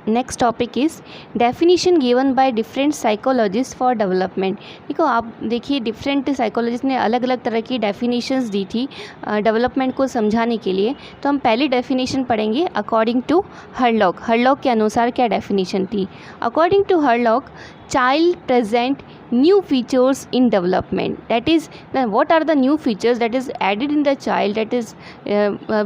Next topic is definition given by different psychologist for development. देखो, आप देखिए different psychologist ने अलग अलग तरह की डेफिनेशंस दी थी डेवलपमेंट को समझाने के लिए। तो हम पहली डेफिनेशन पढ़ेंगे अकॉर्डिंग टू हरलॉक। हरलॉक के अनुसार क्या डेफिनेशन थी? According to Hurlock, child present new features in development. That is, what are the new features that is added in the child, that is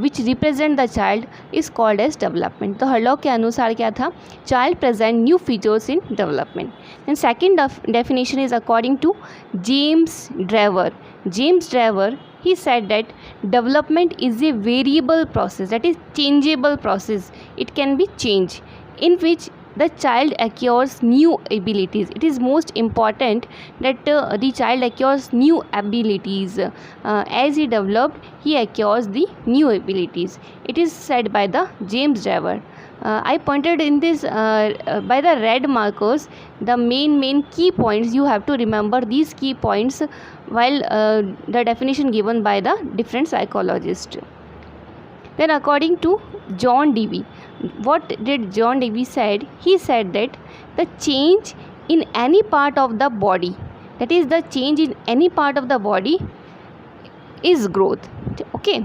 which represent the child, is called as development. तो Hurlock के अनुसार क्या था? Child present new features in development. And second definition is according to James Driver. James Driver, he said that development is a variable process, that is changeable process. It can be changed, in which the child acquires new abilities. It is most important that the child acquires new abilities. As he developed, he acquires the new abilities. It is said by the James Driver. I pointed in this by the red markers the main key points. You have to remember these key points while the definition given by the different psychologists. Then according to John Dewey, what did John Dewey said? He said that the change in any part of the body, that is the change in any part of the body, is growth. Okay,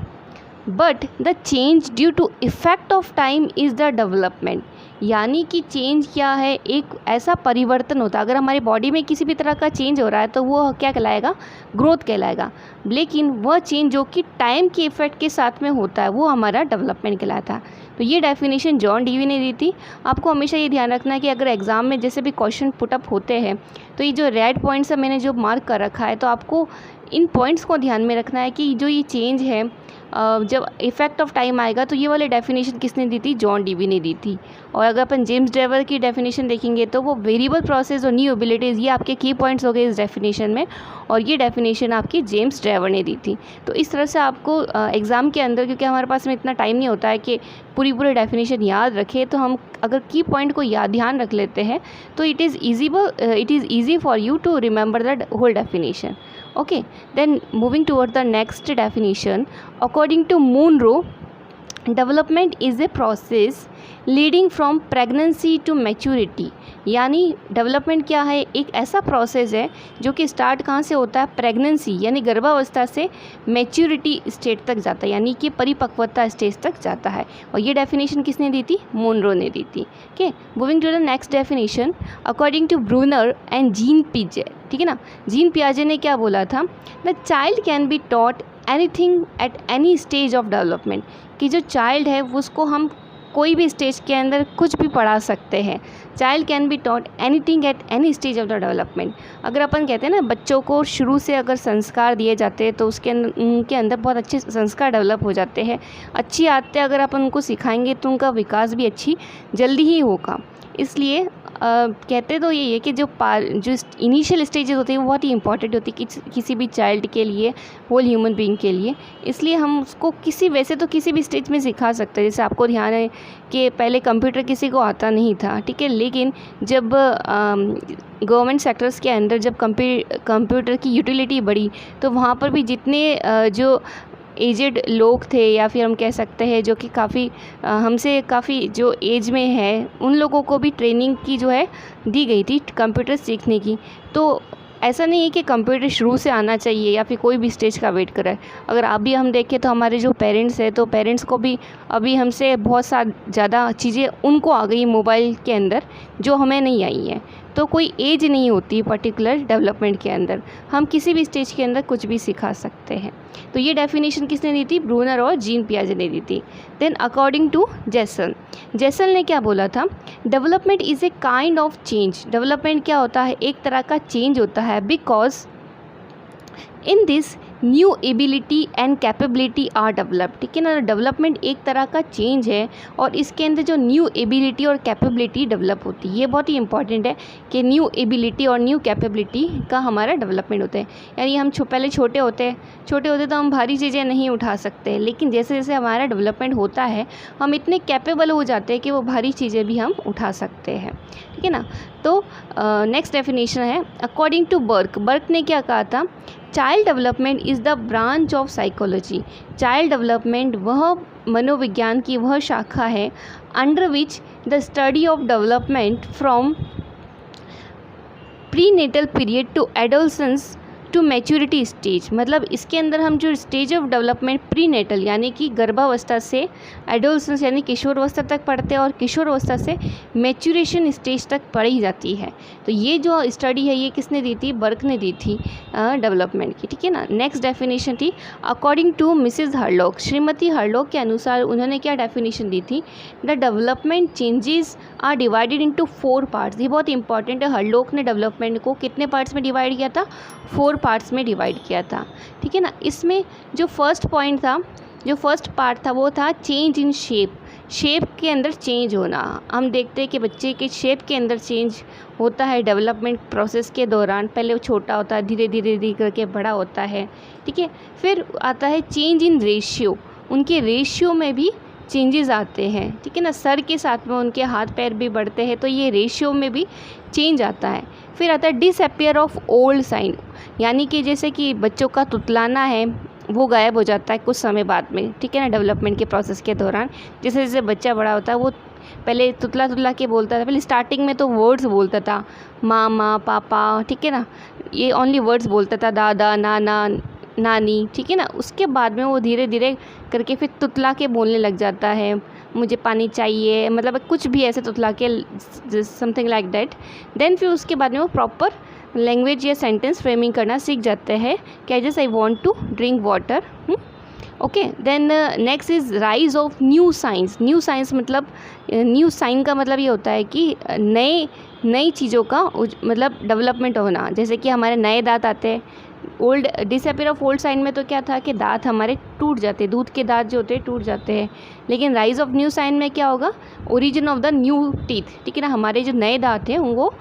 but the change due to effect of time is the development. यानी कि change क्या है? एक ऐसा परिवर्तन होता है, अगर हमारी बॉडी में किसी भी तरह का चेंज हो रहा है तो वो क्या कहलाएगा? ग्रोथ कहलाएगा। लेकिन वह चेंज जो कि टाइम के इफेक्ट के साथ में होता है वो हमारा डेवलपमेंट कहलाता है। तो ये डेफिनेशन जॉन डीवी ने दी थी। आपको हमेशा ये ध्यान रखना है कि अगर एग्ज़ाम में जैसे भी क्वेश्चन पुटअप होते हैं तो ये जो रेड पॉइंट्स है मैंने जो मार्क कर रखा है, तो आपको इन पॉइंट्स को ध्यान में रखना है कि जो ये चेंज है जब इफ़ेक्ट ऑफ टाइम आएगा तो ये वाली डेफिनेशन किसने दी थी? जॉन डीवी ने दी थी। और अगर अपन जेम्स ड्राइवर की डेफिनेशन देखेंगे तो वो वेरिएबल प्रोसेस और न्यू एबिलिटीज़, ये आपके की पॉइंट्स हो गए इस डेफिनेशन में, और ये डेफिनेशन आपकी जेम्स ड्राइवर ने दी थी। तो इस तरह से आपको एग्ज़ाम के अंदर, क्योंकि हमारे पास में इतना टाइम नहीं होता है कि पूरी डेफिनेशन याद रखें, तो हम अगर की पॉइंट को ध्यान रख लेते हैं तो it is easy for you to remember the whole definition. Okay, then moving toward the next definition, according to Monroe, development is a process leading from pregnancy to maturity. यानी डेवलपमेंट क्या है? एक ऐसा प्रोसेस है जो कि start कहाँ से होता है? प्रेगनेंसी यानी गर्भावस्था से मैच्योरिटी स्टेट तक जाता है, यानी कि परिपक्वता स्टेज तक जाता है. और ये डेफिनेशन किसने दी थी? मोनरो ने दी थी. Okay, moving to the next definition, according to Bruner and Jean पियाजे. ठीक है ना, जीन पियाजे ने क्या बोला था? The child can be taught anything at any stage of development. कि जो चाइल्ड है उसको हम कोई भी स्टेज के अंदर कुछ भी पढ़ा सकते हैं. Child can be taught anything at any stage of the development. अगर अपन कहते हैं ना बच्चों को शुरू से अगर संस्कार दिए जाते हैं तो उनके अंदर बहुत अच्छे संस्कार डेवलप हो जाते हैं. अच्छी आदतें अगर अपन उनको सिखाएंगे तो उनका विकास भी अच्छी जल्दी ही होगा. इसलिए कहते तो ये है कि जो इनिशियल स्टेजेस होती हैं वो बहुत ही इंपॉर्टेंट होती है किसी भी चाइल्ड के लिए, होल ह्यूमन बीइंग के लिए. इसलिए हम उसको वैसे तो किसी भी स्टेज में सिखा सकते हैं. जैसे आपको ध्यान है कि पहले कंप्यूटर किसी को आता नहीं था, ठीक है, लेकिन जब गवर्नमेंट सेक्टर्स के अंदर जब कंप्यूटर की यूटिलिटी बढ़ी तो वहाँ पर भी जितने जो एजेड लोग थे, या फिर हम कह सकते हैं जो कि काफ़ी हमसे काफ़ी जो एज में है, उन लोगों को भी ट्रेनिंग की जो है दी गई थी कंप्यूटर सीखने की. तो ऐसा नहीं है कि कंप्यूटर शुरू से आना चाहिए या फिर कोई भी स्टेज का वेट कराए. अगर अभी हम देखें तो हमारे जो पेरेंट्स हैं, तो पेरेंट्स को भी अभी हमसे बहुत ज़्यादा चीज़ें उनको आ गई मोबाइल के अंदर जो हमें नहीं आई हैं. तो कोई एज नहीं होती पर्टिकुलर डेवलपमेंट के अंदर, हम किसी भी स्टेज के अंदर कुछ भी सिखा सकते हैं. तो ये डेफिनेशन किसने दी थी? ब्रूनर और जीन पियाजे ने दी थी. देन अकॉर्डिंग टू जेसल ने क्या बोला था? Development is a kind of change. Development क्या होता है? एक तरह का चेंज होता है. Because in this new ability and capability are developed. ठीक है ना, डेवलपमेंट एक तरह का चेंज है और इसके अंदर जो न्यू एबिलिटी और कैपेबिलिटी डेवलप होती है, ये बहुत ही इंपॉर्टेंट है कि न्यू एबिलिटी और न्यू कैपेबिलिटी का हमारा डेवलपमेंट होता है. यानी हम पहले छोटे होते तो हम भारी चीज़ें नहीं उठा सकते, लेकिन जैसे जैसे हमारा डेवलपमेंट होता है हम इतने कैपेबल हो जाते हैं कि वो भारी चीज़ें भी हम उठा सकते हैं. ठीक है ना. तो नेक्स्ट डेफिनेशन है अकॉर्डिंग टू बर्क ने क्या कहा था? Child development is the branch of psychology. Child development वह मनोविज्ञान की वह शाखा है under which the study of development from prenatal period to adolescence to maturity stage. मतलब इसके अंदर हम जो स्टेज ऑफ डेवलपमेंट प्रीनेटल यानी कि गर्भावस्था से एडोलसेंस यानी किशोरावस्था तक पढ़ते हैं और किशोरावस्था से मैच्योरेशन स्टेज तक पढ़ी जाती है। तो ये जो स्टडी है ये किसने दी थी, बर्क ने दी थी डेवलपमेंट की, ठीक है ना। नेक्स्ट डेफिनेशन थी अकॉर्डिंग टू मिसेज हरलॉक, श्रीमती हरलॉक के अनुसार उन्होंने क्या डेफिनेशन दी थी, the development changes are divided into 4 parts. ये बहुत इंपॉर्टेंट है, हरलॉक ने डेवलपमेंट को कितने पार्ट्स में डिवाइड किया था, 4 पार्ट्स में डिवाइड किया था, ठीक है ना। इसमें जो फर्स्ट पॉइंट था, जो फर्स्ट पार्ट था वो था चेंज इन शेप, शेप के अंदर चेंज होना। हम देखते हैं कि बच्चे के शेप के अंदर चेंज होता है डेवलपमेंट प्रोसेस के दौरान। पहले वो छोटा होता है, धीरे धीरे धीरे करके बड़ा होता है, ठीक है। फिर आता है चेंज इन रेशियो, उनके रेशियो में भी चेंजेस आते हैं, ठीक है ना। सर के साथ में उनके हाथ पैर भी बढ़ते हैं, तो ये रेशियो में भी चेंज आता है। फिर आता है डिसअपियर ऑफ ओल्ड साइन, यानी कि जैसे कि बच्चों का तुतलाना है वो गायब हो जाता है कुछ समय बाद में, ठीक है ना, डेवलपमेंट के प्रोसेस के दौरान। जैसे जैसे बच्चा बड़ा होता है वो पहले तुतला तुतला के बोलता था, पहले स्टार्टिंग में तो वर्ड्स बोलता था, मामा पापा, ठीक है ना, ये ओनली वर्ड्स बोलता था, दादा नाना नानी, ठीक है ना। उसके बाद में वो धीरे धीरे करके फिर तुतला के बोलने लग जाता है, मुझे पानी चाहिए, मतलब कुछ भी ऐसे तुतला के समथिंग लाइक दैट। देन फिर उसके बाद में वो प्रॉपर लैंग्वेज या सेंटेंस फ्रेमिंग करना सीख जाते हैं, क्या जैसे I want to drink water. Okay, then next is rise of new science. New science मतलब न्यू साइन का मतलब ये होता है कि नई चीज़ों का मतलब डेवलपमेंट होना। जैसे कि हमारे नए दांत आते हैं, old disappear of old sign में तो क्या था कि दांत हमारे टूट जाते, दूध के दांत जो होते हैं टूट जाते हैं। लेकिन राइज ऑफ न्यू साइन में क्या होगा, origin of the new teeth, ठीक है ना, हमारे जो नए दांत हैं वो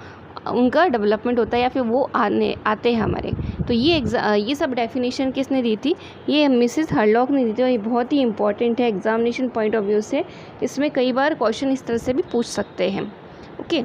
उनका डेवलपमेंट होता है या फिर वो आते हैं हमारे। तो ये सब डेफिनेशन किसने दी थी, ये मिसेस हरलॉक ने दी थी। और ये बहुत ही इंपॉर्टेंट है एग्जामिनेशन पॉइंट ऑफ व्यू से, इसमें कई बार क्वेश्चन इस तरह से भी पूछ सकते हैं। ओके।